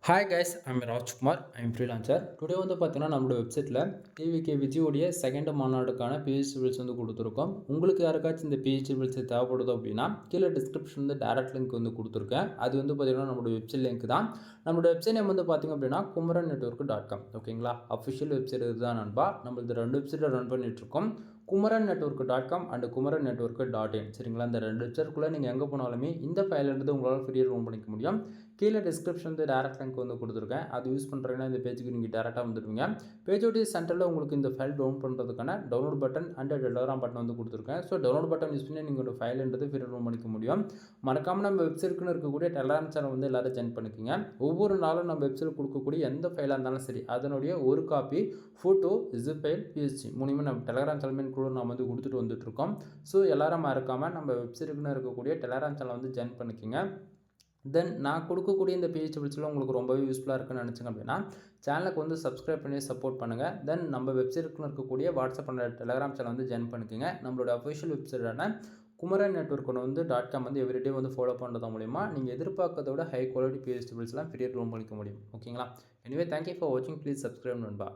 Hi guys, I'm Rajkumar. I'm freelancer. Today வந்து பார்த்தீங்கன்னா நம்மளோட வெப்சைட்டில் டிவிகே விஜயோடைய செகண்ட் மாநாடுக்கான பிஹெச்டி பில்ஸ் வந்து கொடுத்துருக்கோம். உங்களுக்கு யாருக்காச்சும் இந்த பிஹெச்டி பில்ஸ் தேவைப்படுது அப்படின்னா கீழே டிஸ்கிரிப்ஷன் வந்து டேரக்ட் லிங்க் வந்து கொடுத்துருக்கேன். அது வந்து பார்த்தீங்கன்னா நம்மளோட வெப்சைட் லிங்க் தான். நம்மளோட வெப்சைட் நேம் வந்து பார்த்தீங்க அப்படின்னா kumaran.network.com. ஓகேங்களா? அஃபிஷியல் வெப்சைட் இதுதான் நண்பா. நம்மளது ரெண்டு வெப்சைட்டில் ரன் பண்ணிட்டுருக்கோம். kumaran.network.com and kumaran.network.in. சரிங்களா? இந்த ரெண்டு வெப்சைட்குள்ளே நீங்கள் எங்கே போனாலுமே இந்த ஃபைல்ன்றது உங்களால் ஃப்ரீயாக ரூம் பண்ணிக்க முடியும். கீழே டிஸ்கிரிப்ஷன் வந்து டேரக்ட் லிங்க் வந்து கொடுத்துருக்கேன். அது யூஸ் பண்ணுறீங்கன்னா இந்த பேஜுக்கு நீங்கள் டேரெக்டாக வந்துடுவீங்க. பேஜோடைய சென்டரில் உங்களுக்கு இந்த ஃபைல் டவுன் பண்ணுறதுக்கான download button and Telegram button வந்து கொடுத்துருக்கேன். ஸோ டவுன்லோட் பட்டன் யூஸ் பண்ணி நீங்கள் ஒரு ஃபைல்ன்றது ஃப்ரீ ரூம் பண்ணிக்க முடியும். மறக்காமல் நம்ம வெப்சைட்டுக்குன்னு இருக்கக்கூடிய டெலகிராம் சேனல் வந்து எல்லாரும் ஜாயின் பண்ணிக்கோங்க. ஒவ்வொரு நாளும் நம்ம வெப்சைட் கொடுக்கக்கூடிய எந்த ஃபைலாக இருந்தாலும் சரி, அதனுடைய ஒரு copy photo, zip file, PSD மூணுமே நம்ம டெலகிராம் சேனல் கூட நம்ம வந்து கொடுத்துட்டு வந்துட்டுருக்கோம். ஸோ எல்லாரும் மறக்காமல் நம்ம வெப்சைட்டுக்குன்னு இருக்கக்கூடிய டெலகிராம் சேனல் வந்து ஜாயின் பண்ணிக்கோங்க. தென் நான் கொடுக்கக்கூடிய இந்த பிஹெச்டி பில்ஸ்லாம் உங்களுக்கு ரொம்பவே யூஸ்ஃபுல்லாக இருக்குன்னு நினச்சிங்க அப்படின்னா சேனலுக்கு வந்து சப்ஸ்கிரைப் பண்ணி சப்போர்ட் பண்ணுங்கள். தென் நம்ம வெப்சைட்டுக்குன்னு இருக்கக்கூடிய வாட்ஸ்அப் அண்ட் டெலகிராம் சேனல் வந்து ஜாயின் பண்ணிக்கோங்க. நம்மளோட அஃபிஷியல் வெப்சைட்டான குமரன் நெட்வொர்க் வந்து .com வந்து எவ்ரிடே வந்து ஃபாலோ பண்ணுறது மூலிமா நீங்கள் எதிர்பார்க்கறத விட ஹை குவாலிட்டி பிஹெச்டி பில்ஸ்லாம் ஃப்ரீயாக ரூம் பண்ணிக்க முடியும். ஓகேங்களா? எனிவே தேங்க்யூ ஃபார் வாட்சிங். ப்ளீஸ் சப்ஸ்கிரைப் நண்பா.